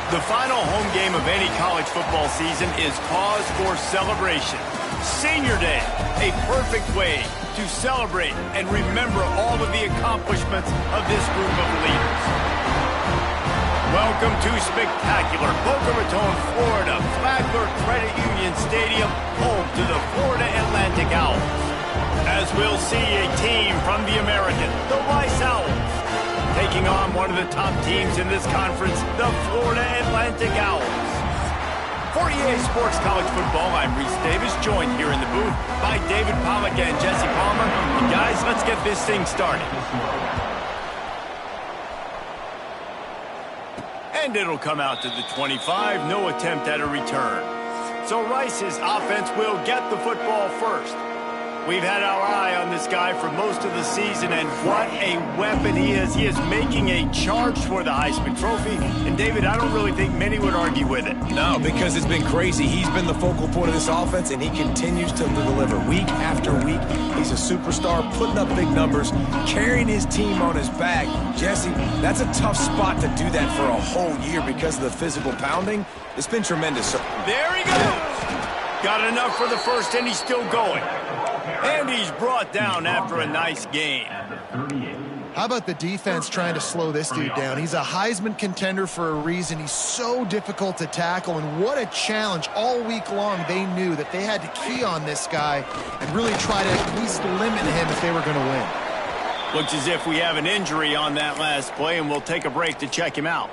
The final home game of any college football season is cause for celebration. Senior Day, a perfect way to celebrate and remember all of the accomplishments of this group of leaders. Welcome to spectacular Boca Raton, Florida, Flagler Credit Union Stadium, home to the Florida Atlantic Owls. As we'll see a team from the American, the Rice Owls, taking on one of the top teams in this conference, the Florida Atlantic Owls. For EA Sports College Football, I'm Reese Davis, joined here in the booth by David Pollack and Jesse Palmer. And guys, let's get this thing started. And it'll come out to the 25, no attempt at a return. So Rice's offense will get the football first. We've had our eye on this guy for most of the season, and what a weapon he is. He is making a charge for the Heisman Trophy. And, David, I don't really think many would argue with it. No, because it's been crazy. He's been the focal point of this offense, and he continues to deliver week after week. He's a superstar, putting up big numbers, carrying his team on his back. Jesse, that's a tough spot to do that for a whole year because of the physical pounding. It's been tremendous. There he goes. Got enough for the first, and he's still going. And he's brought down after a nice game. How about the defense trying to slow this dude down? He's a Heisman contender for a reason. He's so difficult to tackle, and what a challenge. All week long, they knew that they had to key on this guy and really try to at least limit him if they were going to win. Looks as if we have an injury on that last play, and we'll take a break to check him out.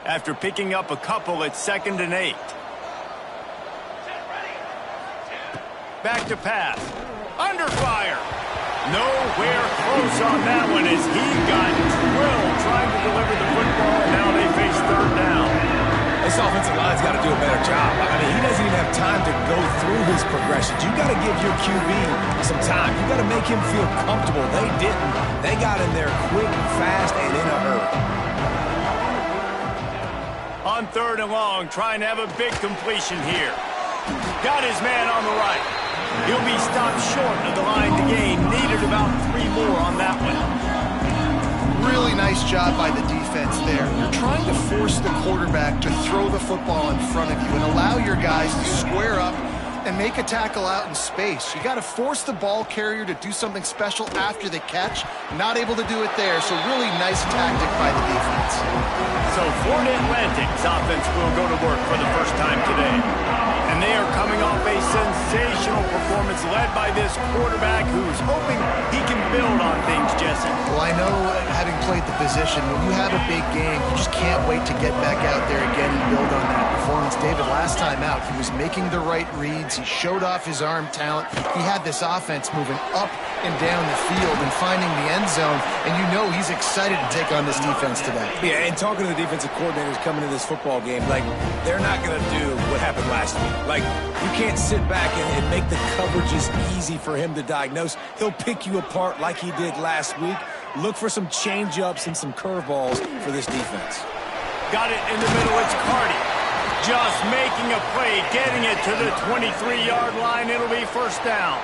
After picking up a couple at 2nd and 8. Back to pass. Under fire. Nowhere close on that one as he got drilled trying to deliver the football, and now they face 3rd down. This offensive line's got to do a better job. I mean, he doesn't even have time to go through his progressions. You got to give your QB some time. You got to make him feel comfortable. They didn't. They got in there quick, fast, and in a hurry. On 3rd and long, trying to have a big completion here. Got his man on the right. He'll be stopped short of the line to gain. Needed about 3 more on that one. Really nice job by the defense there. You're trying to force the quarterback to throw the football in front of you and allow your guys to square up and make a tackle out in space. You got to force the ball carrier to do something special after the catch. Not able to do it there, so really nice tactic by the defense. So Florida Atlantic's offense will go to work for the first time today. And they are coming off a sensational performance led by this quarterback who's hoping he can build on things, Jesse. Well, I know, having played the position, when you have a big game, you just can't wait to get back out there again and build on that performance. David, last time out, he was making the right reads. He showed off his arm talent. He had this offense moving up and down the field and finding the end zone, and you know he's excited to take on this defense today. Yeah, and talking to the defensive coordinators coming to this football game, like, they're not going to do what happened last week. Like, you can't sit back and make the coverages easy for him to diagnose. He'll pick you apart like he did last week. Look for some change-ups and some curveballs for this defense. Got it in the middle. It's Cardi. Just making a play, getting it to the 23-yard line. It'll be 1st down.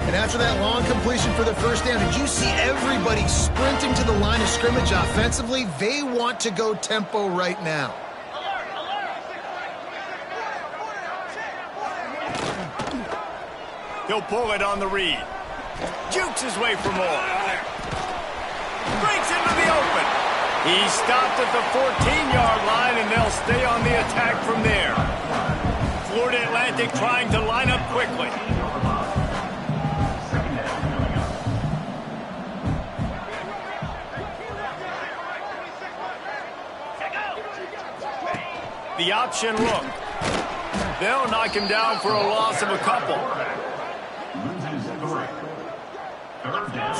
And after that long completion for the 1st down, did you see everybody sprinting to the line of scrimmage offensively? They want to go tempo right now. He'll pull it on the read. Jukes his way for more. Breaks into the open. He's stopped at the 14-yard line, and they'll stay on the attack from there. Florida Atlantic trying to line up quickly. The option look. They'll knock him down for a loss of a couple.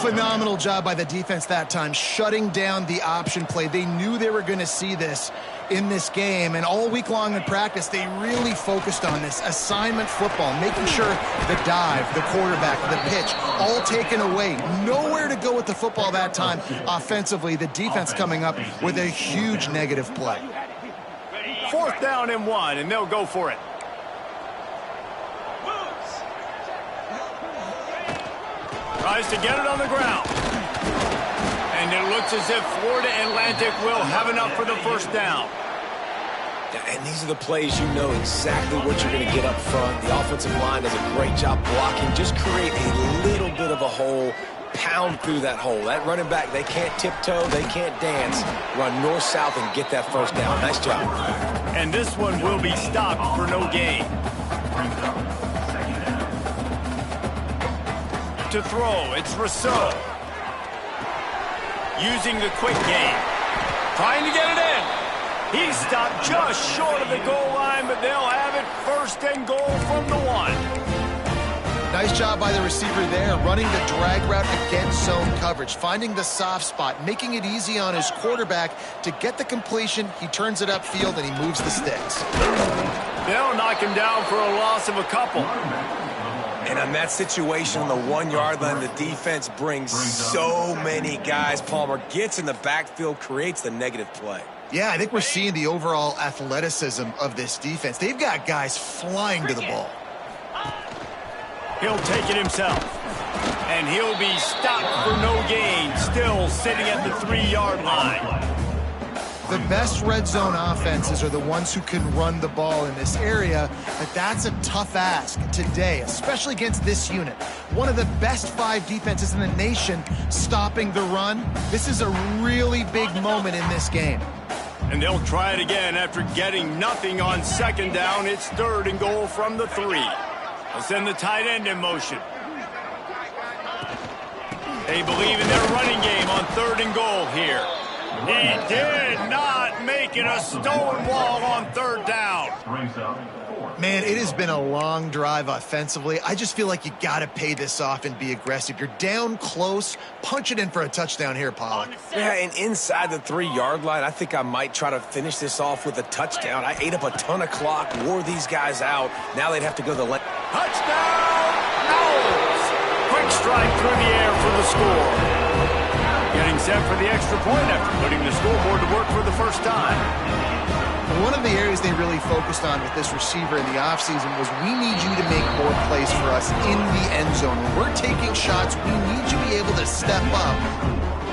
Phenomenal job by the defense that time, shutting down the option play. They knew they were going to see this in this game, and all week long in practice, they really focused on this assignment football, making sure the dive, the quarterback, the pitch, all taken away. Nowhere to go with the football that time. Offensively, the defense coming up with a huge negative play. 4th down and 1, and they'll go for it. Tries to get it on the ground. And it looks as if Florida Atlantic will have enough for the first down. And these are the plays you know exactly what you're going to get up front. The offensive line does a great job blocking. Just create a little bit of a hole, pound through that hole. That running back, they can't tiptoe, they can't dance. Run north-south and get that first down. Nice job. And this one will be stopped for no gain. To throw, it's Rousseau. Using the quick game. Trying to get it in. He's stopped just short of the goal line, but they'll have it first and goal from the 1. Nice job by the receiver there, running the drag route against zone coverage, finding the soft spot, making it easy on his quarterback to get the completion. He turns it upfield, and he moves the sticks. They'll knock him down for a loss of a couple. And on that situation on the 1 yard line, the defense brings so many guys. Palmer gets in the backfield, creates the negative play. Yeah, I think we're seeing the overall athleticism of this defense. They've got guys flying to the ball. He'll take it himself. And he'll be stopped for no gain, still sitting at the 3-yard line. The best red zone offenses are the ones who can run the ball in this area, but that's a tough ask today, especially against this unit. One of the best 5 defenses in the nation stopping the run. This is a really big moment in this game. And they'll try it again after getting nothing on second down. It's 3rd and goal from the 3. They'll send the tight end in motion. They believe in their running game on 3rd and goal here. He did not make it a stone wall on 3rd down. Man, it has been a long drive offensively. I just feel like you got to pay this off and be aggressive. You're down close. Punch it in for a touchdown here, Pollock. Yeah, and inside the 3-yard line, I think I might try to finish this off with a touchdown. I ate up a ton of clock, wore these guys out. Now they'd have to go the length. Touchdown! Owls! Quick strike through the air for the score. Getting set for the extra point after putting the scoreboard to work for the first time. One of the areas they really focused on with this receiver in the offseason was we need you to make more plays for us in the end zone. When we're taking shots, we need you to be able to step up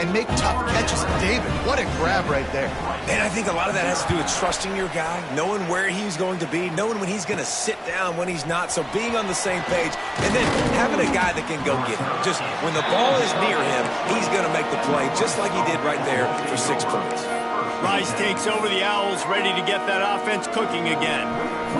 and make tough catches. David, what a grab right there. And I think a lot of that has to do with trusting your guy, knowing where he's going to be, knowing when he's going to sit down, when he's not. So being on the same page, and then having a guy that can go get it. Just when the ball is near him, he's going to make the play, just like he did right there for 6 points. Rice takes over the Owls, ready to get that offense cooking again.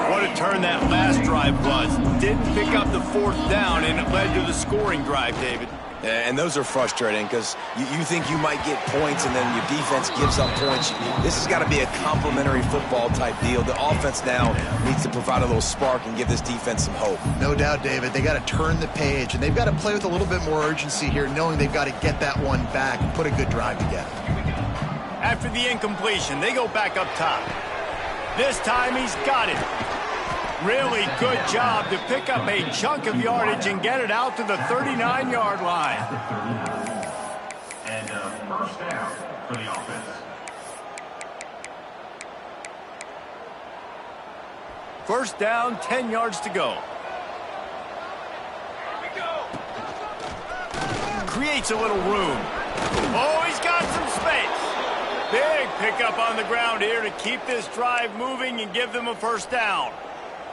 What a turn that last drive was. Didn't pick up the 4th down, and it led to the scoring drive, David. And those are frustrating because you think you might get points and then your defense gives up points. This has got to be a complementary football type deal. The offense now needs to provide a little spark and give this defense some hope. No doubt, David. They got to turn the page, and they've got to play with a little bit more urgency here, knowing they've got to get that one back and put a good drive together. After the incompletion, they go back up top. This time he's got it. Really good job to pick up a chunk of yardage and get it out to the 39-yard line. And first down for the offense. First down, 10 yards to go. Creates a little room. Oh, he's got some space. Big pickup on the ground here to keep this drive moving and give them a first down.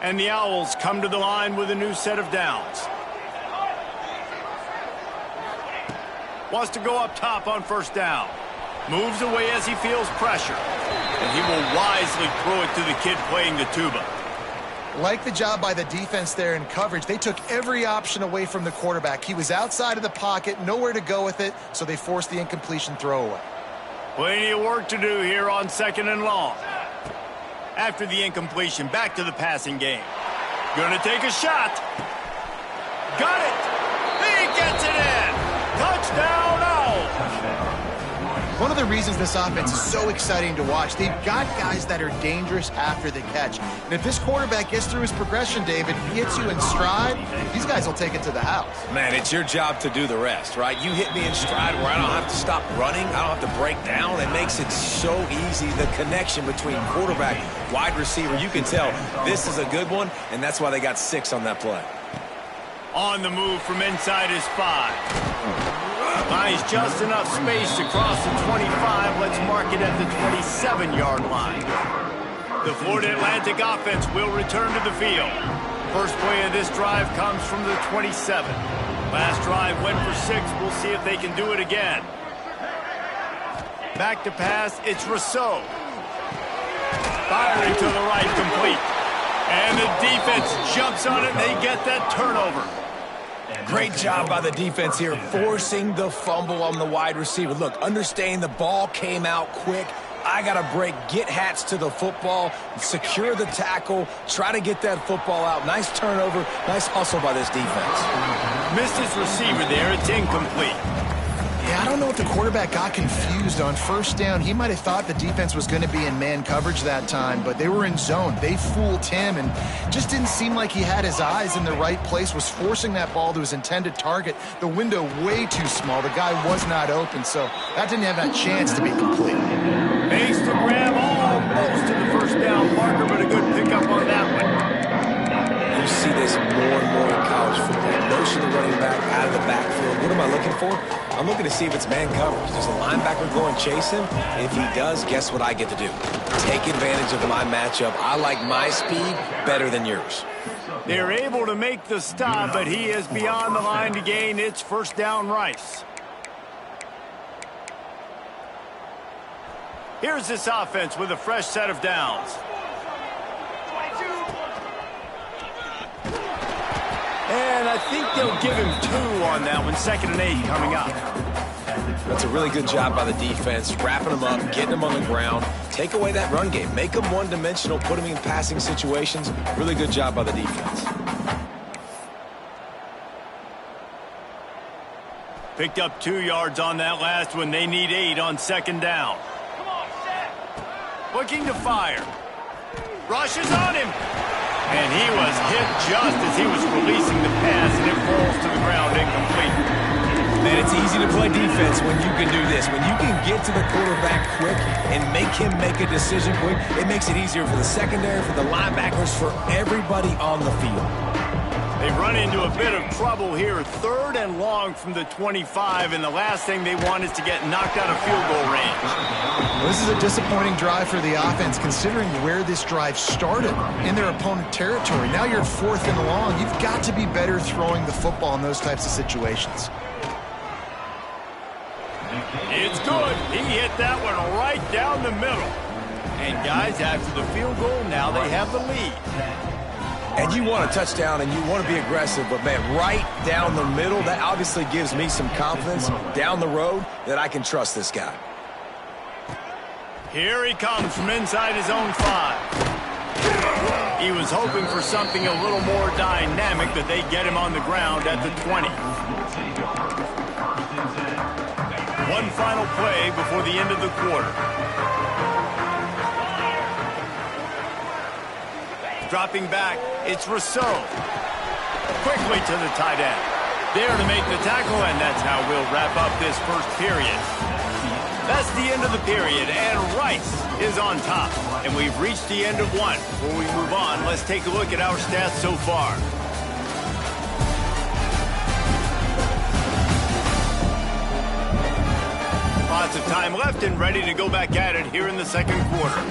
And the Owls come to the line with a new set of downs. Wants to go up top on first down. Moves away as he feels pressure. And he will wisely throw it to the kid playing the tuba. Like the job by the defense there in coverage. They took every option away from the quarterback. He was outside of the pocket, nowhere to go with it, so they forced the incompletion throwaway. Plenty of work to do here on 2nd and long. After the incompletion, back to the passing game. Gonna take a shot. Got it. He gets it in. Touchdown, Owls. One of the reasons this offense is so exciting to watch, they've got guys that are dangerous after the catch. And if this quarterback gets through his progression, David, he hits you in stride, these guys will take it to the house. Man, it's your job to do the rest, right? You hit me in stride where I don't have to stop running. I don't have to break down. It makes it so easy, the connection between quarterback, wide receiver. You can tell this is a good one, and that's why they got 6 on that play. On the move from inside his 5. Finds just enough space to cross the 25. Let's mark it at the 27-yard line. The Florida Atlantic offense will return to the field. First play of this drive comes from the 27. Last drive went for 6. We'll see if they can do it again. Back to pass, it's Rousseau. Firing to the right, complete. And the defense jumps on it, and they get that turnover. Great job by the defense here, forcing the fumble on the wide receiver. Look, understand the ball came out quick. I got to break, get Hats to the football, secure the tackle, try to get that football out. Nice turnover, nice hustle by this defense. Missed his receiver there, it's incomplete. Yeah, I don't know if the quarterback got confused on first down. He might have thought the defense was going to be in man coverage that time, but they were in zone. They fooled him and just didn't seem like he had his eyes in the right place, was forcing that ball to his intended target. The window way too small. The guy was not open, so that didn't have that chance to be complete. Makes the grab almost to the first down marker, but a good pickup on that one. You see this more and more in college football. Motion the running back out of the backfield. What am I looking for? I'm looking to see if it's man coverage. Does a linebacker go and chase him? If he does, guess what I get to do? Take advantage of my matchup. I like my speed better than yours. They're able to make the stop, but he is beyond the line to gain. It's first down Rice. Here's this offense with a fresh set of downs. And I think they'll give him 2 on that one. 2nd and 8 coming up. That's a really good job by the defense, wrapping them up, getting them on the ground. Take away that run game. Make them one-dimensional, put them in passing situations. Really good job by the defense. Picked up 2 yards on that last one. They need 8 on 2nd down. Looking to fire. Rushes on him. And he was hit just as he was releasing the pass, and it falls to the ground incomplete. Man, it's easy to play defense when you can do this. When you can get to the quarterback quick and make him make a decision quick, it makes it easier for the secondary, for the linebackers, for everybody on the field. They run into a bit of trouble here. 3rd and long from the 25, and the last thing they want is to get knocked out of field goal range. Well, this is a disappointing drive for the offense, considering where this drive started in their opponent territory. Now you're 4th and long. You've got to be better throwing the football in those types of situations. It's good. He hit that one right down the middle. And guys, after the field goal, now they have the lead. And you want a touchdown and you want to be aggressive, but man, right down the middle, that obviously gives me some confidence down the road that I can trust this guy. Here he comes from inside his own 5. He was hoping for something a little more dynamic, but they get him on the ground at the 20. One final play before the end of the quarter. Dropping back, it's Rousseau. Quickly to the tight end. There to make the tackle, and that's how we'll wrap up this first period. That's the end of the period, and Rice is on top. And we've reached the end of one. Before we move on, let's take a look at our stats so far. Lots of time left and ready to go back at it here in the second quarter.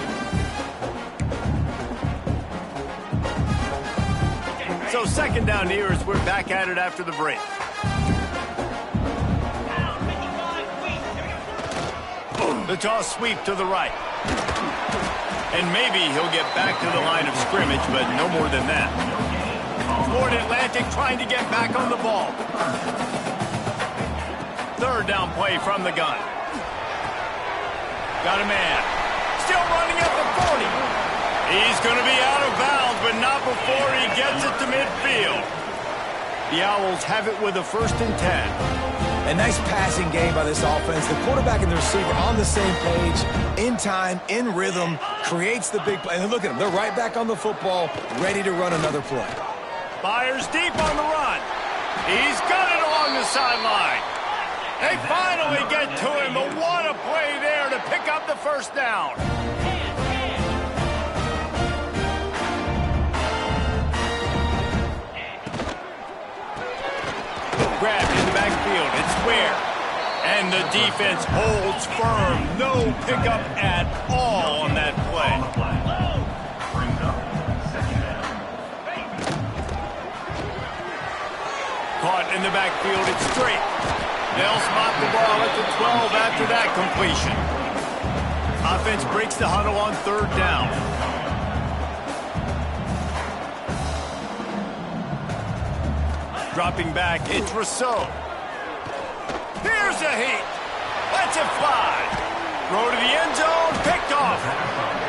So 2nd down here as we're back at it after the break. The toss sweep to the right. And maybe he'll get back to the line of scrimmage, but no more than that. Florida Atlantic trying to get back on the ball. 3rd down play from the gun. Got a man. Still running at the 40. He's going to be out of bounds, but not before he gets it to midfield. The Owls have it with a 1st and 10. A nice passing game by this offense. The quarterback and the receiver on the same page, in time, in rhythm, creates the big play. And look at them. They're right back on the football, ready to run another play. Fires deep on the run. He's got it along the sideline. They finally get to him, but what a play there to pick up the 1st down. backfield. It's Ware. And the defense holds firm. No pickup at all on that play. Brings up second down. Caught in the backfield. It's straight. They'll spot the ball at the 12 after that completion. Offense breaks the huddle on third down. Dropping back, it's Rousseau. Here's a heat. Lets it fly. Throw to the end zone, picked off.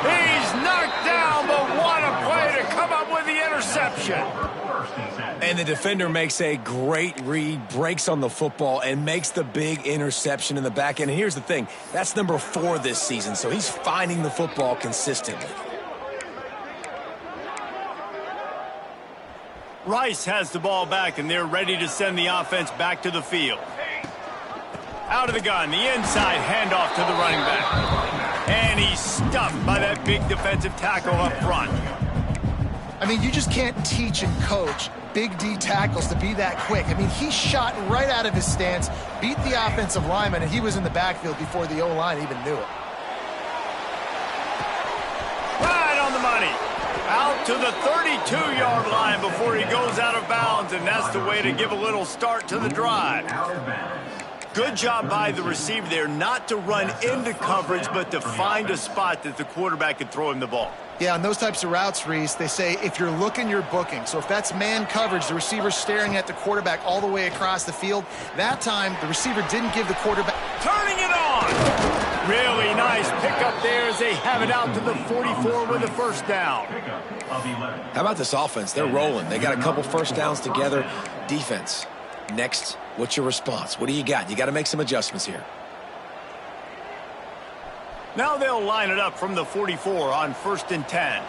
He's knocked down, but what a play to come up with the interception. And the defender makes a great read, breaks on the football, and makes the big interception in the back end. And here's the thing, that's number 4 this season, so he's finding the football consistently. Rice has the ball back, and they're ready to send the offense back to the field. Out of the gun, the inside handoff to the running back. And he's stuffed by that big defensive tackle up front. I mean, you just can't teach and coach Big D tackles to be that quick. I mean, he shot right out of his stance, beat the offensive lineman, and he was in the backfield before the O-line even knew it. Right on the money. Out to the 32-yard line before he goes out of bounds, and that's the way to give a little start to the drive. Good job by the receiver there not to run into coverage, but to find a spot that the quarterback could throw him the ball. Yeah, on those types of routes, Reese, they say if you're looking, you're booking. So if that's man coverage, the receiver's staring at the quarterback all the way across the field. That time, the receiver didn't give the quarterback... Turning it on! Really nice pickup there as they have it out to the 44 with a first down. How about this offense? They're rolling. They got a couple first downs together. Defense, next, what's your response? What do you got? You got to make some adjustments here. Now they'll line it up from the 44 on 1st and 10.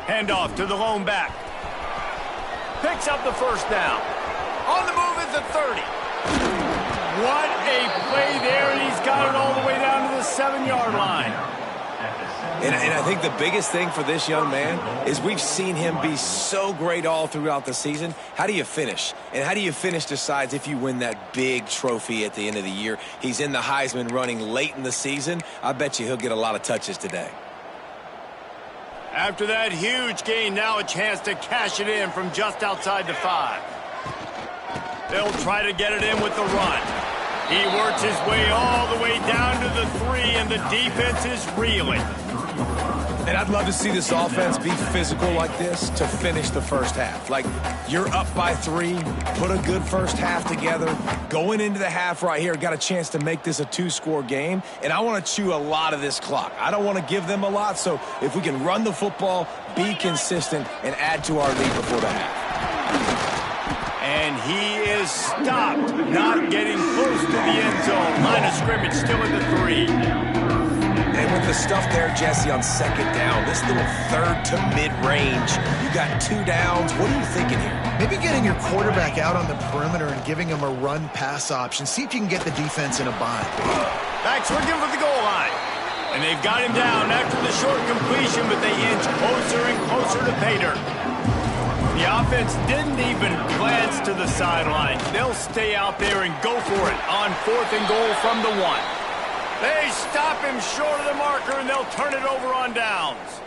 Handoff to the lone back. Picks up the first down. On the move is the 30. What a play there. He's got it all the way down to the 7-yard line. And I think the biggest thing for this young man is we've seen him be so great all throughout the season. How do you finish? And how do you finish decides if you win that big trophy at the end of the year. He's in the Heisman running late in the season. I bet you he'll get a lot of touches today. After that huge gain, now a chance to cash it in from just outside the 5. They'll try to get it in with the run. He works his way all the way down to the 3, and the defense is reeling. And I'd love to see this offense be physical like this to finish the first half. Like, you're up by 3, put a good first half together. Going into the half right here, got a chance to make this a 2-score game, and I want to chew a lot of this clock. I don't want to give them a lot, so if we can run the football, be consistent, and add to our lead before the half. And he is stopped, not getting close to the end zone. Line of scrimmage still in the 3. And with the stuff there, Jesse, on 2nd down, this little 3rd to mid-range, you got 2 downs. What are you thinking here? Maybe getting your quarterback out on the perimeter and giving him a run-pass option. See if you can get the defense in a bind. Backs looking for the goal line. And they've got him down after the short completion, but they inch closer and closer to pay dirt. The offense didn't even glance to the sideline. They'll stay out there and go for it on 4th and goal from the 1. They stop him short of the marker, and they'll turn it over on downs.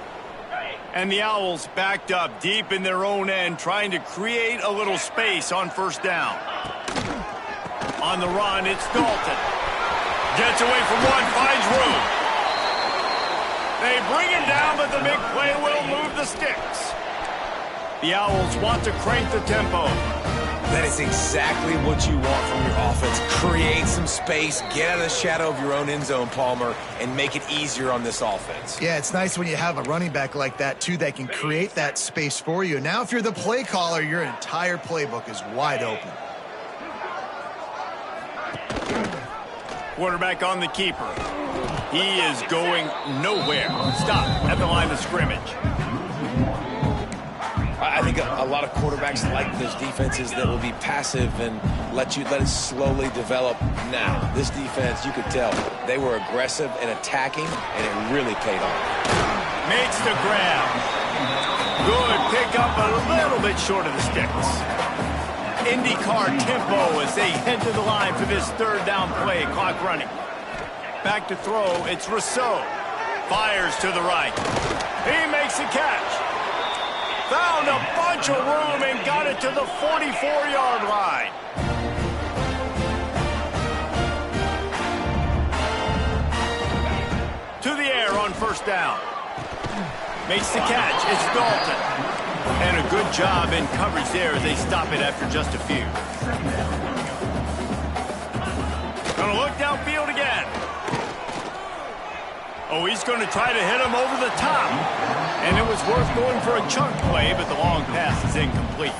And the Owls backed up deep in their own end, trying to create a little space on 1st down. On the run, it's Dalton. Gets away from one, finds room. They bring him down, but the big play will move the sticks. The Owls want to crank the tempo. That is exactly what you want from your offense. Create some space, get out of the shadow of your own end zone, Palmer, and make it easier on this offense. Yeah, it's nice when you have a running back like that, too, that can create that space for you. Now, if you're the play caller, your entire playbook is wide open. Quarterback on the keeper. He is going nowhere. Stop at the line of scrimmage. I think a lot of quarterbacks like those defenses that will be passive and let it slowly develop. Now, this defense, you could tell, they were aggressive and attacking, and it really paid off. Makes the grab. Good pick up, a little bit short of the sticks. IndyCar tempo as they head to the line for this third down play. Clock running. Back to throw, it's Rousseau. Fires to the right. He makes the catch. Found a bunch of room and got it to the 44-yard line. To the air on first down. Makes the catch. It's Dalton. And a good job in coverage there as they stop it after just a few. Gonna look downfield again. Oh, he's going to try to hit him over the top. And it was worth going for a chunk play, but the long pass is incomplete.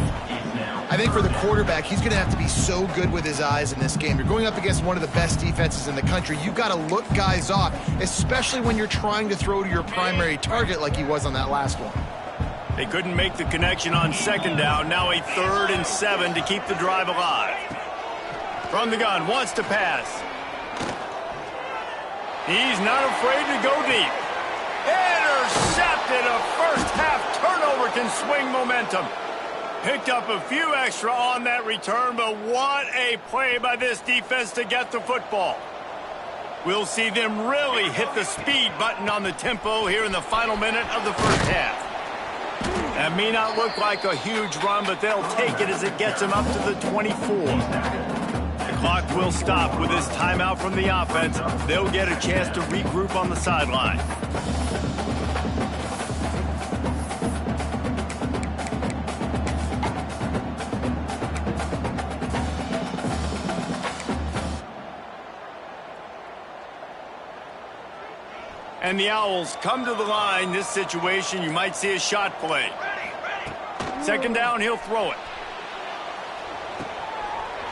I think for the quarterback, he's going to have to be so good with his eyes in this game. You're going up against one of the best defenses in the country. You've got to look guys off, especially when you're trying to throw to your primary target like he was on that last one. They couldn't make the connection on second down. Now a 3rd and 7 to keep the drive alive. From the gun, wants to pass. He's not afraid to go deep. Intercepted. A first-half turnover can swing momentum. Picked up a few extra on that return, but what a play by this defense to get the football. We'll see them really hit the speed button on the tempo here in the final minute of the first half. That may not look like a huge run, but they'll take it as it gets them up to the 24. The clock will stop with this timeout from the offense. They'll get a chance to regroup on the sideline. And the Owls come to the line. This situation, you might see a shot play. Second down, he'll throw it.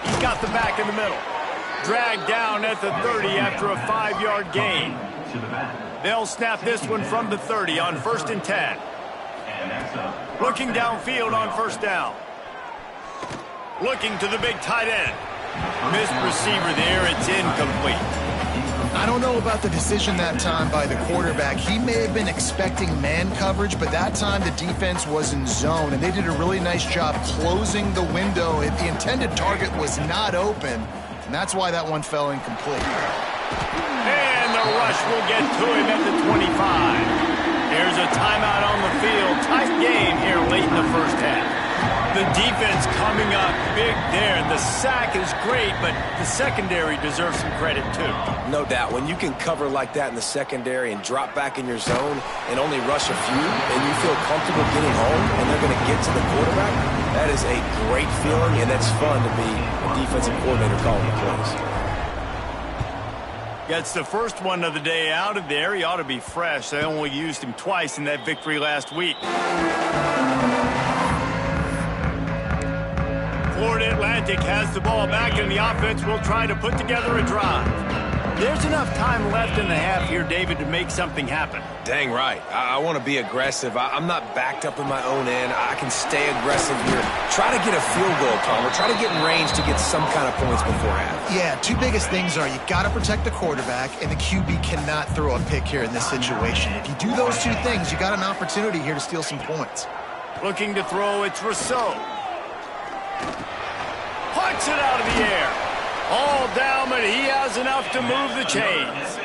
He's got the back in the middle. Dragged down at the 30 after a 5-yard gain. They'll snap this one from the 30 on 1st and 10. Looking downfield on first down. Looking to the big tight end. Missed receiver there. It's incomplete. I don't know about the decision that time by the quarterback. He may have been expecting man coverage, but that time the defense was in zone, and they did a really nice job closing the window. The intended target was not open, and that's why that one fell incomplete. And the rush will get to him at the 25. There's a timeout on the field. Tight game here late in the first half. The defense coming up big there. The sack is great, but the secondary deserves some credit too. No doubt. When you can cover like that in the secondary and drop back in your zone and only rush a few, and you feel comfortable getting home and they're going to get to the quarterback, that is a great feeling, and that's fun to be a defensive coordinator calling the plays. Gets the first one of the day out of there. He ought to be fresh. They only used him twice in that victory last week. Florida Atlantic has the ball back, and the offense will try to put together a drive. There's enough time left in the half here, David, to make something happen. Dang right. I want to be aggressive. I'm not backed up in my own end. I can stay aggressive here. Try to get a field goal, Tom, or try to get in range to get some kind of points before half. Yeah, two biggest things are you got to protect the quarterback, and the QB cannot throw a pick here in this situation. If you do those two things, you got an opportunity here to steal some points. Looking to throw, it's Rousseau. Puts it out of the air. All down, but he has enough to move the chains.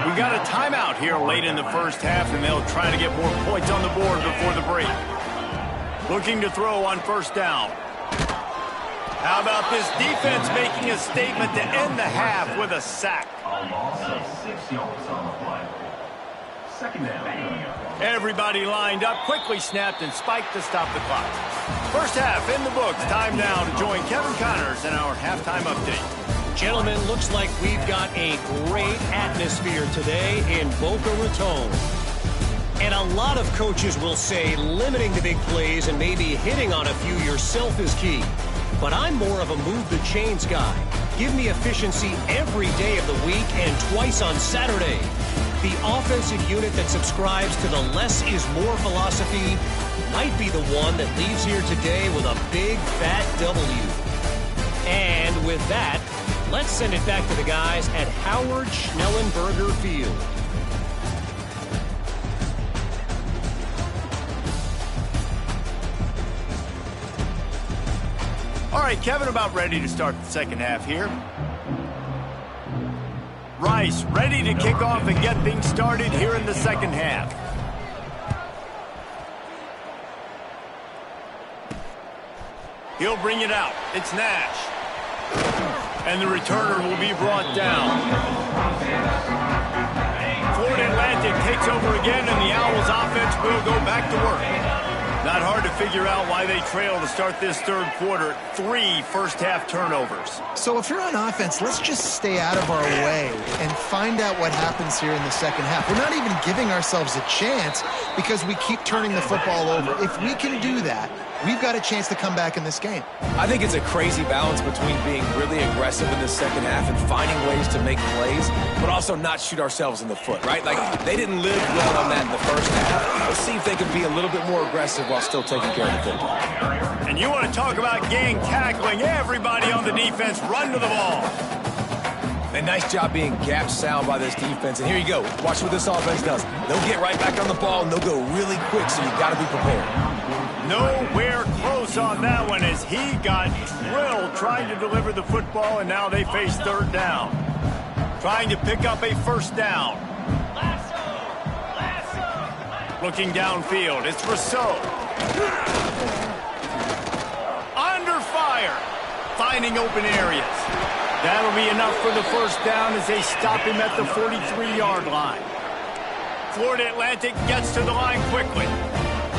We got a timeout here late in the first half, and they'll try to get more points on the board before the break. Looking to throw on first down. How about this defense making a statement to end the half with a sack? A loss of 6 yards on the play. Second down. Everybody lined up, quickly snapped and spiked to stop the clock. First half in the books. Time now to join Kevin Connors in our halftime update. Gentlemen, looks like we've got a great atmosphere today in Boca Raton. And a lot of coaches will say limiting the big plays and maybe hitting on a few yourself is key. But I'm more of a move the chains guy. Give me efficiency every day of the week and twice on Saturday. The offensive unit that subscribes to the less is more philosophy might be the one that leaves here today with a big fat W. And with that, let's send it back to the guys at Howard Schnellenberger Field. All right, Kevin, about ready to start the second half here. Rice ready to kick off and get things started here in the second half. He'll bring it out. It's Nash. And the returner will be brought down. Florida Atlantic takes over again, and the Owls offense will go back to work. Not hard to figure out why they trail to start this third quarter. 3 first-half turnovers. So if you're on offense, let's just stay out of our way and find out what happens here in the second half. We're not even giving ourselves a chance because we keep turning the football over. If we can do that, we've got a chance to come back in this game. I think it's a crazy balance between being really aggressive in the second half and finding ways to make plays, but also not shoot ourselves in the foot, right? Like, they didn't live well on that in the first half. Let's see if they can be a little bit more aggressive while still taking care of the football. And you want to talk about gang tackling. Everybody on the defense run to the ball. A nice job being gap sound by this defense. And here you go. Watch what this offense does. They'll get right back on the ball, and they'll go really quick, so you got to be prepared. Nowhere close on that one as he got drilled trying to deliver the football, and now they face third down. Trying to pick up a first down. Looking downfield, it's Rousseau. Under fire. Finding open areas. That'll be enough for the first down as they stop him at the 43-yard line. Florida Atlantic gets to the line quickly.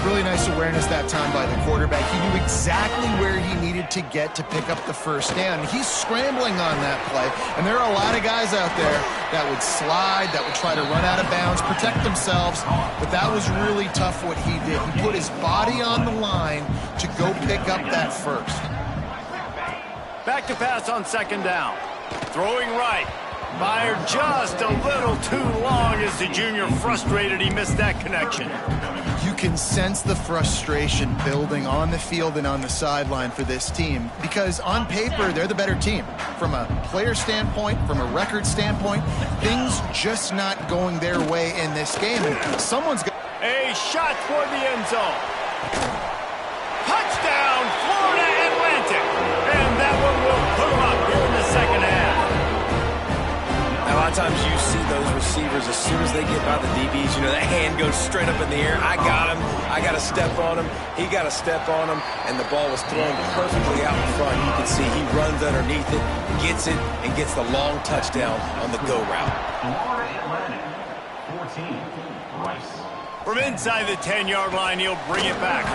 Really nice awareness that time by the quarterback. He knew exactly where he needed to get to pick up the first down. He's scrambling on that play, and there are a lot of guys out there that would slide, that would try to run out of bounds, protect themselves, but that was really tough what he did. He put his body on the line to go pick up that first. Back to pass on second down. Throwing right. Fired just a little too long as the junior frustrated he missed that connection. You can sense the frustration building on the field and on the sideline for this team because on paper, they're the better team. From a player standpoint, from a record standpoint, things just not going their way in this game. And someone's got a shot toward the end zone. Touchdown, Florida Atlantic. And that one will put them up here in the second half. A lot of times you see those receivers, as soon as they get by the DBs, you know, that hand goes straight up in the air. I got him. I got to step on him. He got to step on him. And the ball was thrown perfectly out in front. You can see he runs underneath it, gets it, and gets the long touchdown on the go route. Florida Atlantic, 14, Rice. From inside the 10-yard line, he'll bring it back.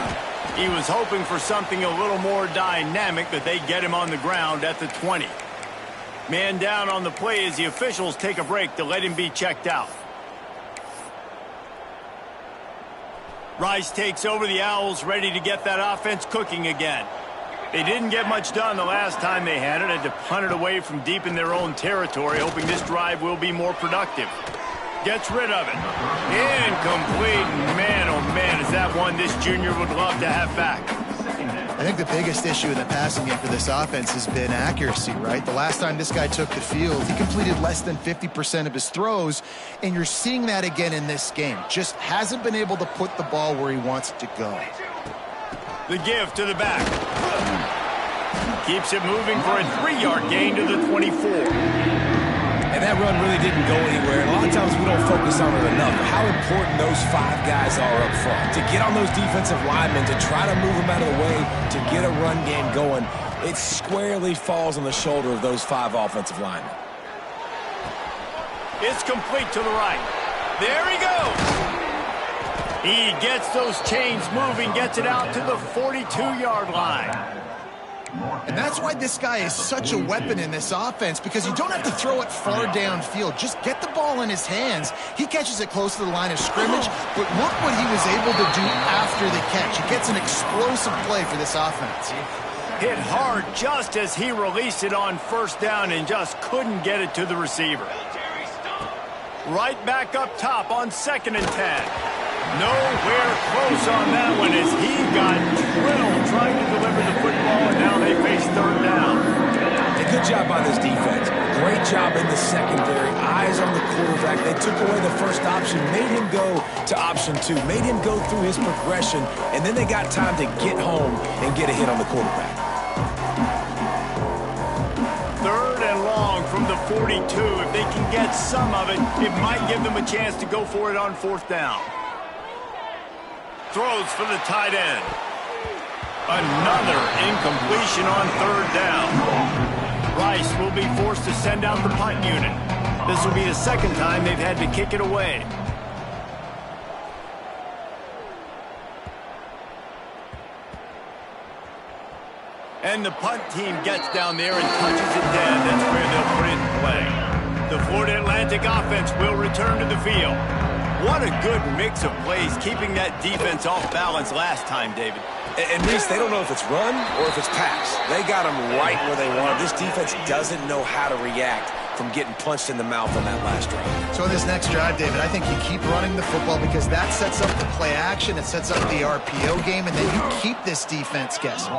He was hoping for something a little more dynamic, but they get him on the ground at the 20. Man down on the play as the officials take a break to let him be checked out. Rice takes over. The Owls ready to get that offense cooking again. They didn't get much done the last time they had it. Had to punt it away from deep in their own territory, hoping this drive will be more productive. Gets rid of it. Incomplete. Man, oh man, is that one this junior would love to have back. I think the biggest issue in the passing game for this offense has been accuracy, right? The last time this guy took the field, he completed less than 50% of his throws, and you're seeing that again in this game. Just hasn't been able to put the ball where he wants it to go. The give to the back. Keeps it moving for a 3-yard gain to the 24. And that run really didn't go anywhere. And a lot of times we don't focus on it enough. How important those 5 guys are up front. To get on those defensive linemen, to try to move them out of the way, to get a run game going, it squarely falls on the shoulder of those 5 offensive linemen. It's complete to the right. There he goes. He gets those chains moving, gets it out to the 42-yard line. And that's why this guy is such a weapon in this offense, because you don't have to throw it far downfield. Just get the ball in his hands. He catches it close to the line of scrimmage, but look what he was able to do after the catch. He gets an explosive play for this offense. Hit hard just as he released it on first down and just couldn't get it to the receiver. Right back up top on 2nd and 10. Nowhere close on that one as he got drilled trying to deliver the football, and now they face third down. A good job by this defense. Great job in the secondary. Eyes on the quarterback. They took away the first option, made him go to option 2, made him go through his progression, and then they got time to get home and get a hit on the quarterback. Third and long from the 42. If they can get some of it, it might give them a chance to go for it on fourth down. Throws for the tight end. Another incompletion on third down. Rice will be forced to send out the punt unit. This will be the second time they've had to kick it away. And the punt team gets down there and touches it dead. That's where they'll put it in play. The Florida Atlantic offense will return to the field. What a good mix of plays, keeping that defense off balance last time, David. And Reese, they don't know if it's run or if it's pass. They got them right where they want. This defense doesn't know how to react from getting punched in the mouth on that last drive. So in this next drive, David, I think you keep running the football because that sets up the play action, it sets up the RPO game, and then you keep this defense guessing.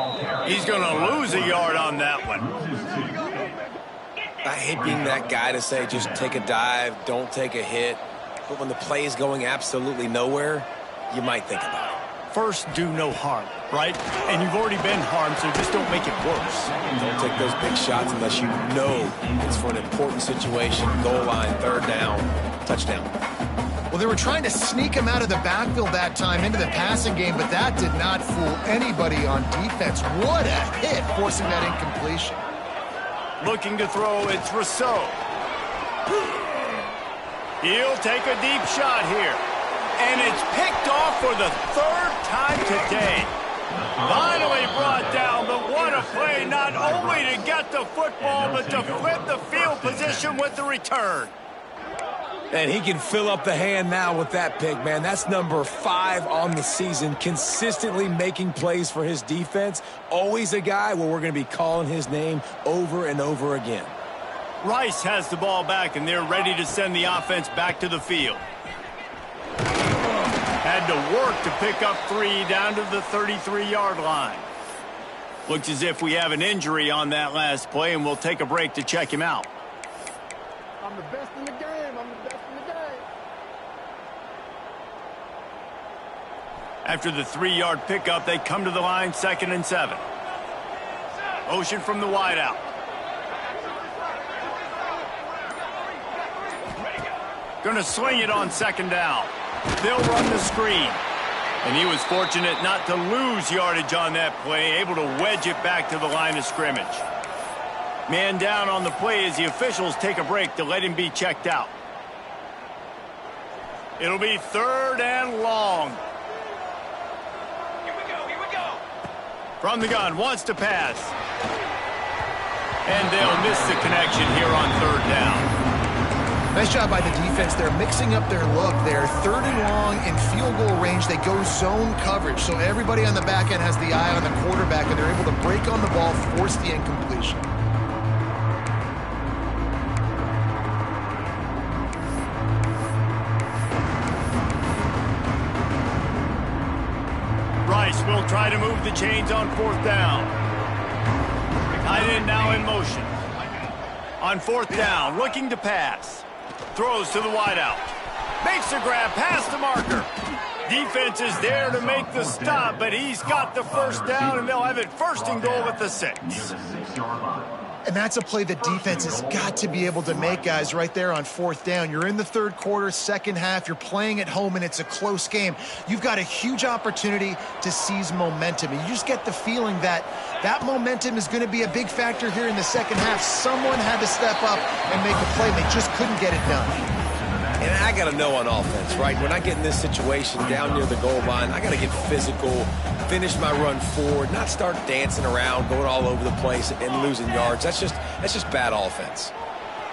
He's going to lose a yard on that one. I hate being that guy to say just take a dive, don't take a hit. But when the play is going absolutely nowhere, you might think about it. First, do no harm, right? And you've already been harmed, so just don't make it worse. Don't take those big shots unless you know it's for an important situation. Goal line, third down, touchdown. Well, they were trying to sneak him out of the backfield that time into the passing game, but that did not fool anybody on defense. What a hit, forcing that incompletion. Looking to throw, it's Rousseau. He'll take a deep shot here. And it's picked off for the third time today. Finally brought down, but what a play, not only to get the football, but to flip the field position with the return. And he can fill up the hand now with that pick, man. That's number 5 on the season, consistently making plays for his defense. Always a guy where we're going to be calling his name over and over again. Rice has the ball back, and they're ready to send the offense back to the field. Had to work to pick up 3 down to the 33-yard line. Looks as if we have an injury on that last play, and we'll take a break to check him out. I'm the best in the game. I'm the best in the game. After the 3-yard pickup, they come to the line, 2nd and 7. Motion from the wideout. Going to sling it on 2nd down. They'll run the screen. And he was fortunate not to lose yardage on that play, able to wedge it back to the line of scrimmage. Man down on the play as the officials take a break to let him be checked out. It'll be 3rd and long. Here we go. From the gun, wants to pass. And they'll miss the connection here on 3rd down. Nice job by the defense. They're mixing up their look there. 3rd and long in field goal range. They go zone coverage. So everybody on the back end has the eye on the quarterback, and they're able to break on the ball, force the incompletion. Rice will try to move the chains on 4th down. Tight end now in motion. On 4th down, looking to pass. Throws to the wideout. Makes the grab past the marker. Defense is there to make the stop, but he's got the first down, and they'll have it 1st and goal at the 6. And that's a play the defense has got to be able to make, guys, right there on 4th down. You're in the 3rd quarter, 2nd half. You're playing at home, and it's a close game. You've got a huge opportunity to seize momentum. And you just get the feeling that that momentum is going to be a big factor here in the 2nd half. Someone had to step up and make a play. They just couldn't get it done. And I got to know on offense, right? When I get in this situation down near the goal line, I got to get physical, finish my run forward, not start dancing around, going all over the place and losing yards. That's just bad offense.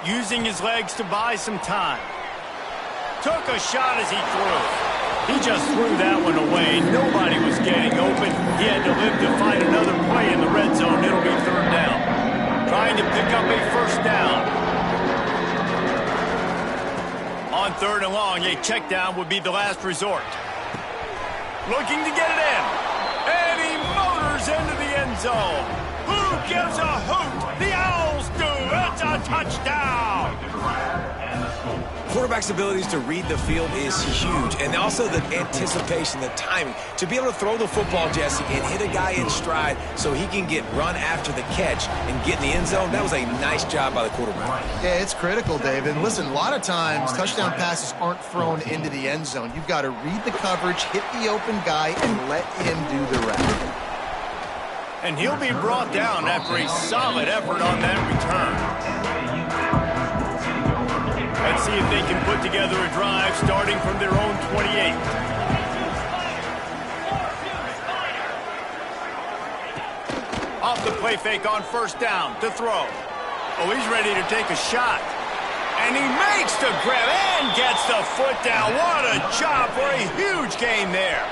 Using his legs to buy some time. Took a shot as he threw. He just threw that one away. Nobody was getting open. He had to live to find another play in the red zone. It'll be 3rd down. Trying to pick up a 1st down. On 3rd and long, a check down would be the last resort. Looking to get it in. And he motors into the end zone. Who gives a hoot? The Owls do. It's a touchdown. quarterback's abilities to read the field is huge, and also the anticipation, the timing. To be able to throw the football, Jesse, and hit a guy in stride so he can get run after the catch and get in the end zone, that was a nice job by the quarterback. Yeah, it's critical, David. Listen, a lot of times touchdown passes aren't thrown into the end zone. You've got to read the coverage, hit the open guy, and let him do the rest. And he'll be brought down after a solid effort on that return. Let's see if they can put together a drive starting from their own 28. Off the play fake on first down to throw. Oh, he's ready to take a shot. And he makes the grab and gets the foot down. What a job for a huge gain there.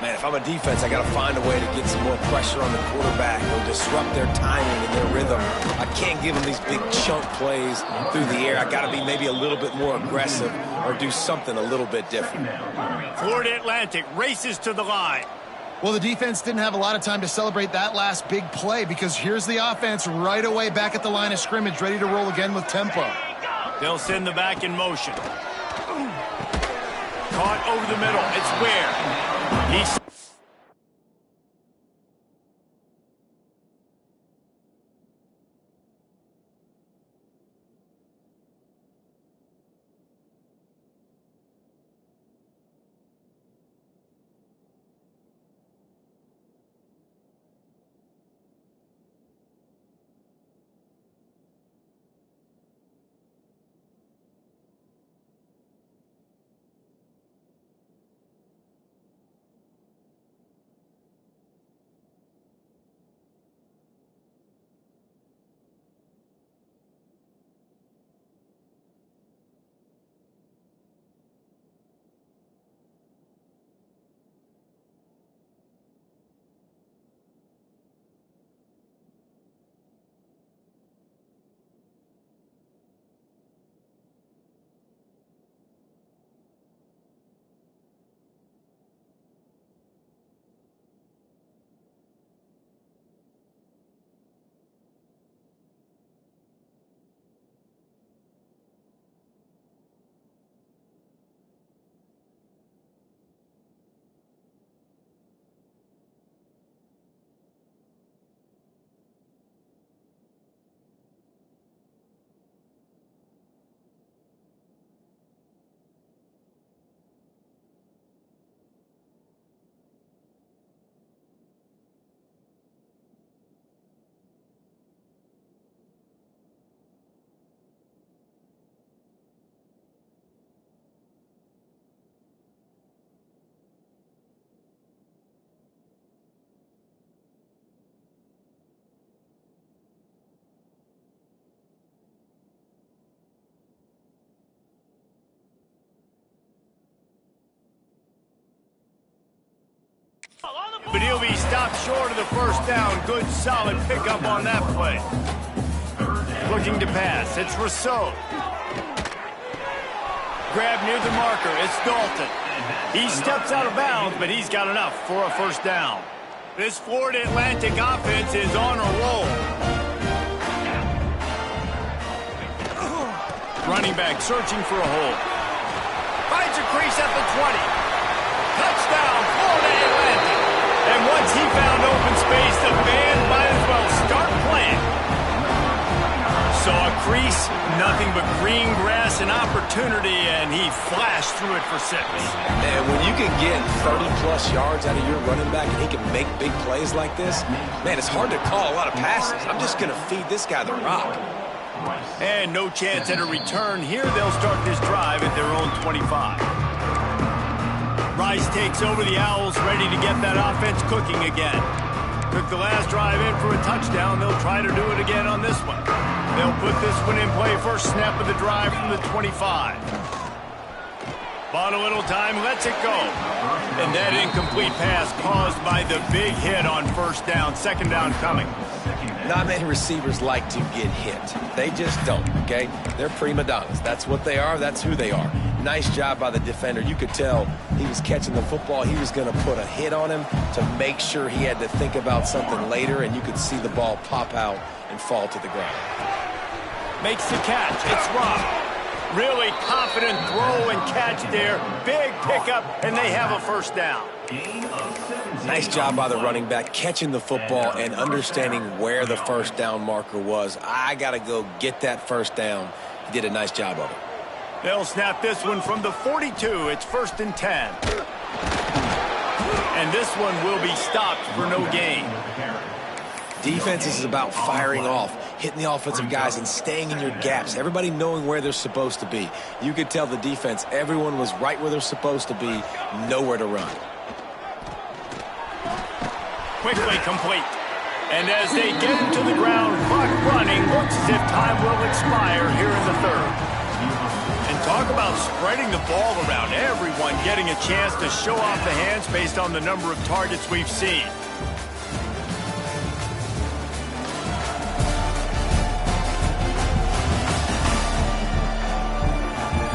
Man, if I'm a defense, I got to find a way to get some more pressure on the quarterback or disrupt their timing and their rhythm. I can't give them these big chunk plays through the air. I got to be maybe a little bit more aggressive or do something a little bit different. Florida Atlantic races to the line. Well, the defense didn't have a lot of time to celebrate that last big play because here's the offense right away back at the line of scrimmage, ready to roll again with tempo. They'll send the back in motion. Caught over the middle. It's Ware. He's but he'll be stopped short of the first down. Good, solid pickup on that play. Looking to pass. It's Rousseau. Grab near the marker. It's Dalton. He steps out of bounds, but he's got enough for a first down. This Florida Atlantic offense is on a roll. Running back searching for a hole. Finds a crease at the 20. Touchdown, Florida Atlantic. And once he found open space, the band might as well start playing. Saw a crease, nothing but green grass and opportunity, and he flashed through it for 6. Man, when you can get 30-plus yards out of your running back and he can make big plays like this, man, it's hard to call a lot of passes. I'm just going to feed this guy the rock. And no chance at a return here. They'll start this drive at their own 25. Rice takes over the Owls, ready to get that offense cooking again. Took the last drive in for a touchdown. They'll try to do it again on this one. They'll put this one in play. First snap of the drive from the 25. Bought a little time, lets it go. And that incomplete pass caused by the big hit on first down. Second down coming. Not many receivers like to get hit. They just don't, okay? They're prima donnas. That's what they are. That's who they are. Nice job by the defender. You could tell he was catching the football. He was going to put a hit on him to make sure he had to think about something later, and you could see the ball pop out and fall to the ground. Makes the catch. It's Robb. Really confident throw and catch there. Big pickup, and they have a first down. Nice job by the running back catching the football and understanding where the first down marker was. I got to go get that first down. He did a nice job of it. They'll snap this one from the 42. It's 1st and 10. And this one will be stopped for no gain. Defense is about firing off, hitting the offensive guys and staying in your gaps. Everybody knowing where they're supposed to be. You could tell the defense, everyone was right where they're supposed to be, nowhere to run. Quickly complete. And as they get him to the ground, clock running, looks as if time will expire here in the 3rd. And talk about spreading the ball around. Everyone getting a chance to show off the hands based on the number of targets we've seen.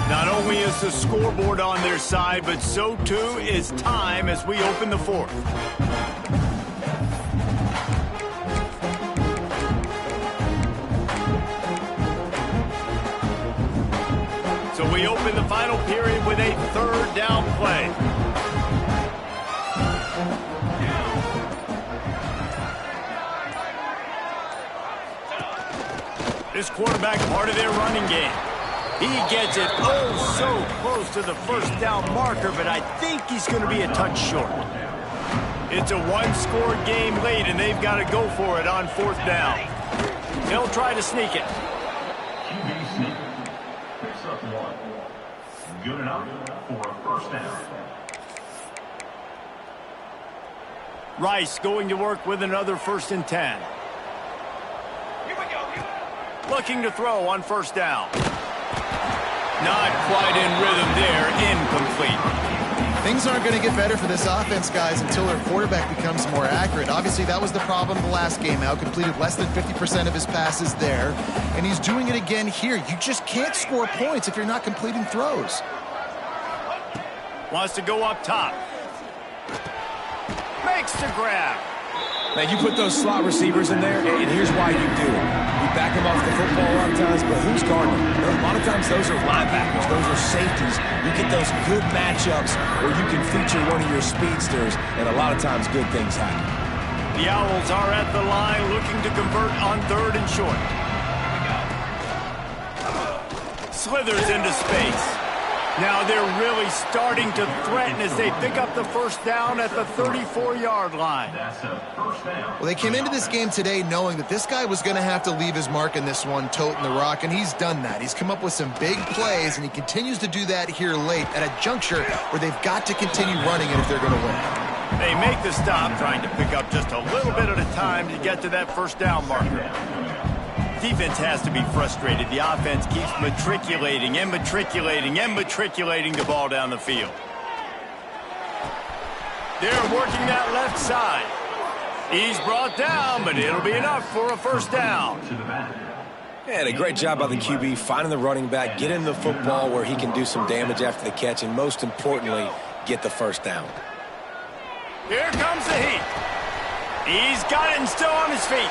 Not only is the scoreboard on their side, but so too is time as we open the 4th. So we open the final period with a 3rd down play. This quarterback part of their running game. He gets it oh so close to the first down marker, but I think he's going to be a touch short. It's a one-score game late, and they've got to go for it on 4th down. They'll try to sneak it. QB sneak. Picks up 1. Good enough for a first down. Rice going to work with another 1st and 10. Looking to throw on 1st down. Not quite in rhythm there, incomplete. Things aren't going to get better for this offense, guys, until their quarterback becomes more accurate. Obviously, that was the problem the last game out. Completed less than 50% of his passes there, and he's doing it again here. You just can't score points if you're not completing throws. Wants to go up top. Makes the grab. Now, you put those slot receivers in there, and here's why you do it. You back them off the football a lot of times, but who's guarding them? A lot of times those are linebackers. Those are safeties. You get those good matchups where you can feature one of your speedsters, and a lot of times good things happen. The Owls are at the line looking to convert on 3rd and short. Slithers into space. Now they're really starting to threaten as they pick up the first down at the 34-yard line. That's a first down. Well, they came into this game today knowing that this guy was going to have to leave his mark in this one, toting the rock, and he's done that. He's come up with some big plays, and he continues to do that here late at a juncture where they've got to continue running it if they're going to win. They make the stop, trying to pick up just a little bit at a time to get to that first down marker. Defense has to be frustrated. The offense keeps matriculating and matriculating and matriculating the ball down the field. They're working that left side. He's brought down, but it'll be enough for a first down. And a great job by the QB finding the running back, getting the football where he can do some damage after the catch, and most importantly, get the first down. Here comes the heat. He's got it and still on his feet.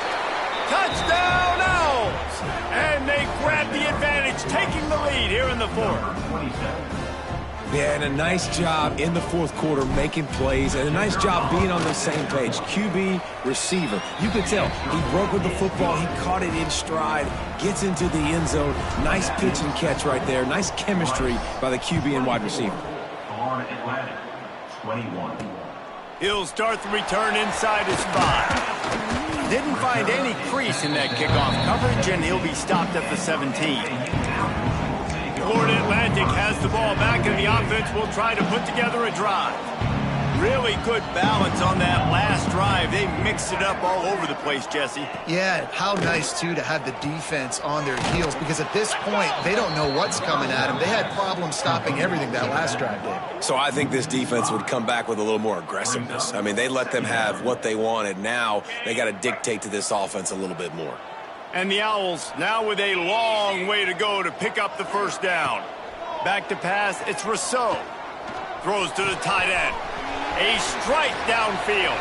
Touchdown, Owls! And they grab the advantage, taking the lead here in the 4th. Yeah, and a nice job in the 4th quarter making plays, and a nice job being on the same page. QB, receiver. You could tell he broke with the football. He caught it in stride, gets into the end zone. Nice pitch and catch right there. Nice chemistry by the QB and wide receiver. On Atlantic, 21. He'll start the return inside his 5. Didn't find any crease in that kickoff coverage, and he'll be stopped at the 17. Florida Atlantic has the ball back, and the offense will try to put together a drive. Really good balance on that last drive. They mixed it up all over the place, Jesse. Yeah, how nice, too, to have the defense on their heels, because at this point, they don't know what's coming at them. They had problems stopping everything that last drive, Dave. So I think this defense would come back with a little more aggressiveness. I mean, they let them have what they wanted. Now they got to dictate to this offense a little bit more. And the Owls now with a long way to go to pick up the first down. Back to pass, it's Rousseau. Throws to the tight end. A strike downfield.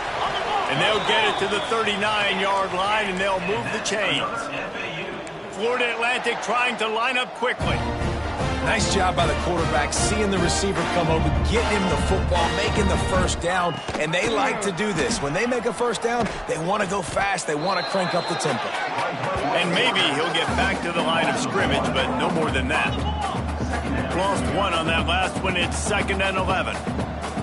And they'll get it to the 39-yard line, and they'll move the chains. Florida Atlantic trying to line up quickly. Nice job by the quarterback, seeing the receiver come over, getting him the football, making the first down, and they like to do this. When they make a first down, they want to go fast. They want to crank up the tempo. And maybe he'll get back to the line of scrimmage, but no more than that. Lost one on that last one. It's 2nd and 11.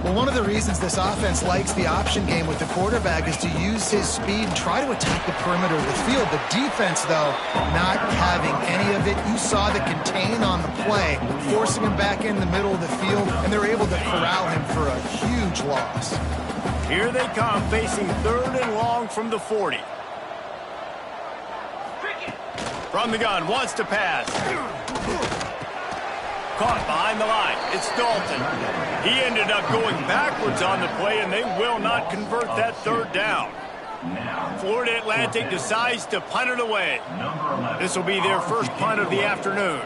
Well, one of the reasons this offense likes the option game with the quarterback is to use his speed and try to attack the perimeter of the field. The defense, though, not having any of it. You saw the contain on the play, forcing him back in the middle of the field, and they're able to corral him for a huge loss. Here they come, facing 3rd and long from the 40. From the gun, wants to pass. Caught behind the line. It's Dalton. He ended up going backwards on the play, and they will not convert that 3rd down. Florida Atlantic decides to punt it away. This will be their first punt of the afternoon.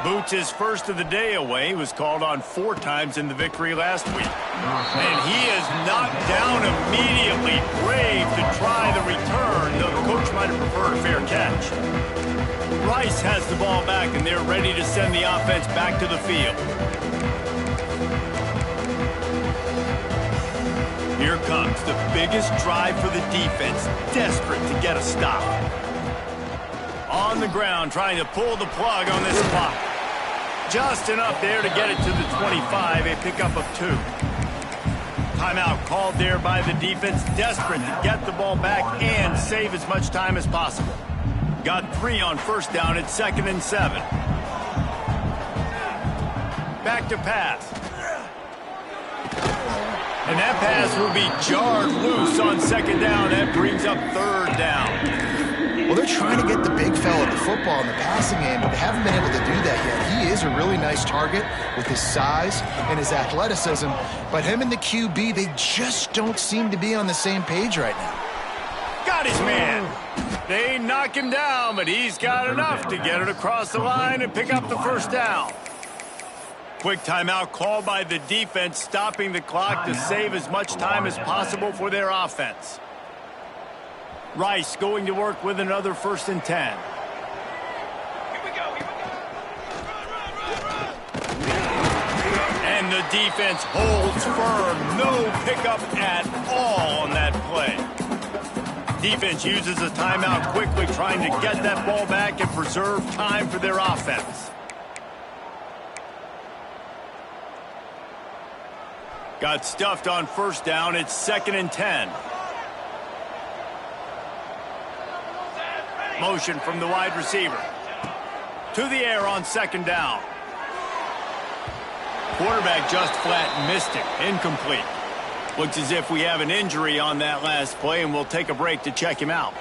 Boots' first of the day away. He was called on 4 times in the victory last week. And he is knocked down immediately. Brave to try the return, though the coach might have preferred a fair catch. Rice has the ball back, and they're ready to send the offense back to the field. Here comes the biggest drive for the defense, desperate to get a stop. On the ground, trying to pull the plug on this clock. Just enough there to get it to the 25, a pickup of 2. Timeout called there by the defense, desperate to get the ball back and save as much time as possible. Got 3 on first down at 2nd and 7. Back to pass. And that pass will be jarred loose on 2nd down. That brings up 3rd down. Well, they're trying to get the big fella the football in the passing game, but they haven't been able to do that yet. He is a really nice target with his size and his athleticism, but him and the QB, they just don't seem to be on the same page right now. Got his man. They knock him down, but he's got enough to get it across the line and pick up the first down. Quick timeout called by the defense, stopping the clock to save as much time as possible for their offense. Rice going to work with another 1st and 10. And the defense holds firm. No pickup at all on that play. Defense uses a timeout quickly, trying to get that ball back and preserve time for their offense. Got stuffed on first down. It's 2nd and 10. Motion from the wide receiver. To the air on 2nd down. Quarterback just flat missed it. Incomplete. Looks as if we have an injury on that last play, and we'll take a break to check him out.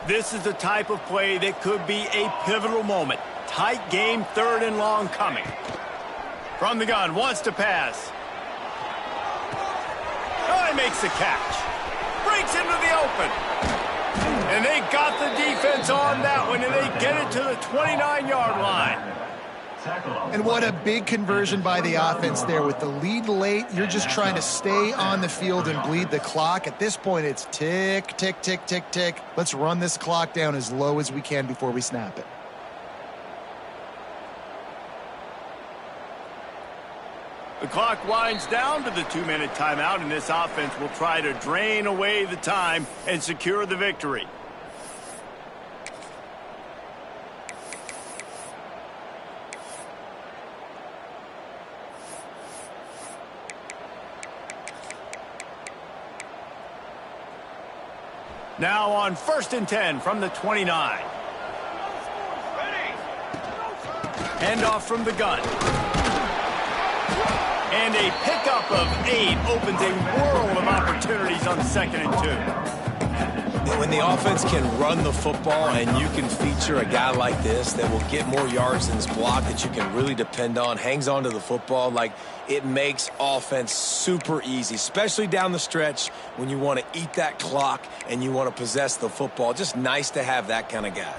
This is the type of play that could be a pivotal moment. Tight game, 3rd and long coming. From the gun, wants to pass. Oh, he makes the catch. Breaks into the open. And they got the defense on that one, and they get it to the 29-yard line. And what a big conversion by the offense there. With the lead late, you're just trying to stay on the field and bleed the clock. At this point, it's tick, tick, tick, tick, tick. Let's run this clock down as low as we can before we snap it. The clock winds down to the 2-minute timeout, and this offense will try to drain away the time and secure the victory. Now on 1st and 10 from the 29. Handoff from the gun. And a pickup of 8 opens a world of opportunities on 2nd and 2. When the offense can run the football and you can feature a guy like this that will get more yards than his block, that you can really depend on, hangs on to the football, like, it makes offense super easy, especially down the stretch when you want to eat that clock and you want to possess the football. Just nice to have that kind of guy.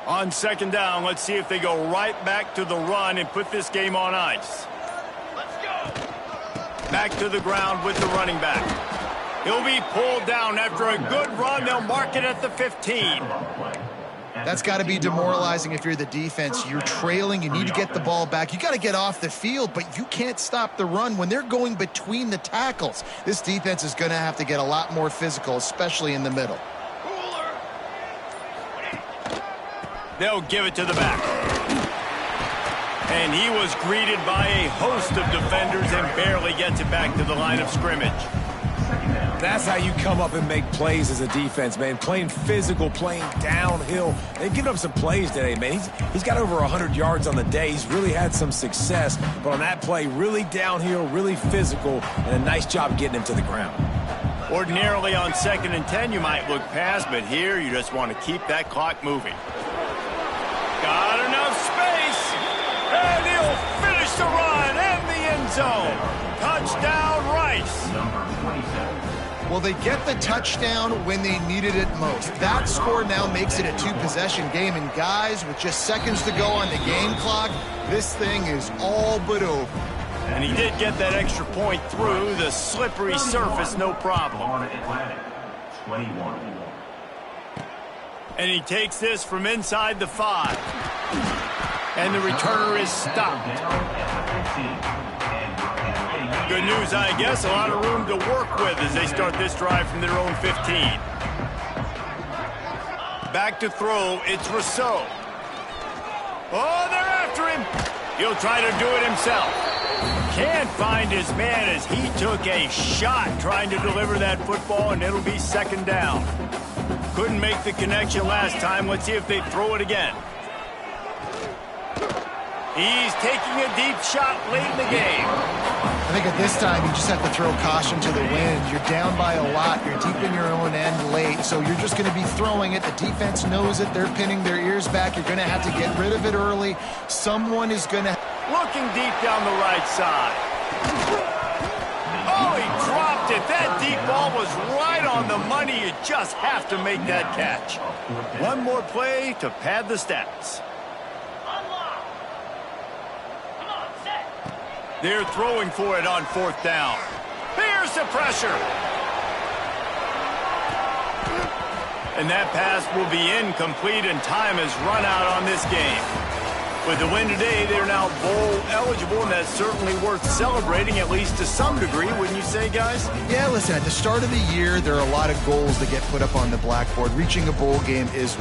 On 2nd down, let's see if they go right back to the run and put this game on ice. Back to the ground with the running back. He'll be pulled down after a good run. They'll mark it at the 15. That's got to be demoralizing if you're the defense. You're trailing. You need to get the ball back. You got to get off the field, but you can't stop the run when they're going between the tackles. This defense is going to have to get a lot more physical, especially in the middle. They'll give it to the back. And he was greeted by a host of defenders and barely gets it back to the line of scrimmage. That's how you come up and make plays as a defense, man. Playing physical, playing downhill. They've given up some plays today, man. He's got over 100 yards on the day. He's really had some success. But on that play, really downhill, really physical, and a nice job getting him to the ground. Ordinarily on 2nd and 10, you might look past, but here you just want to keep that clock moving. Got enough space, and he'll finish the run in the end zone. Touchdown, Rice. Well, they get the touchdown when they needed it most. That score now makes it a 2-possession game, and guys, with just seconds to go on the game clock, this thing is all but over. And he did get that extra point through the slippery surface, no problem. And he takes this from inside the 5. And the returner is stopped. Good news, I guess. A lot of room to work with as they start this drive from their own 15. Back to throw. It's Rousseau. Oh, they're after him. He'll try to do it himself. Can't find his man as he took a shot trying to deliver that football, and it'll be 2nd down. Couldn't make the connection last time. Let's see if they throw it again. He's taking a deep shot late in the game. I think at this time, you just have to throw caution to the wind. You're down by a lot. You're deep in your own end late, so you're just going to be throwing it. The defense knows it. They're pinning their ears back. You're going to have to get rid of it early. Someone is going to... Looking deep down the right side. Oh, he dropped it. That deep ball was right on the money. You just have to make that catch. One more play to pad the stats. They're throwing for it on 4th down. Here's the pressure. And that pass will be incomplete, and time has run out on this game. With the win today, they're now bowl eligible, and that's certainly worth celebrating, at least to some degree, wouldn't you say, guys? Yeah, listen, at the start of the year, there are a lot of goals that get put up on the blackboard. Reaching a bowl game is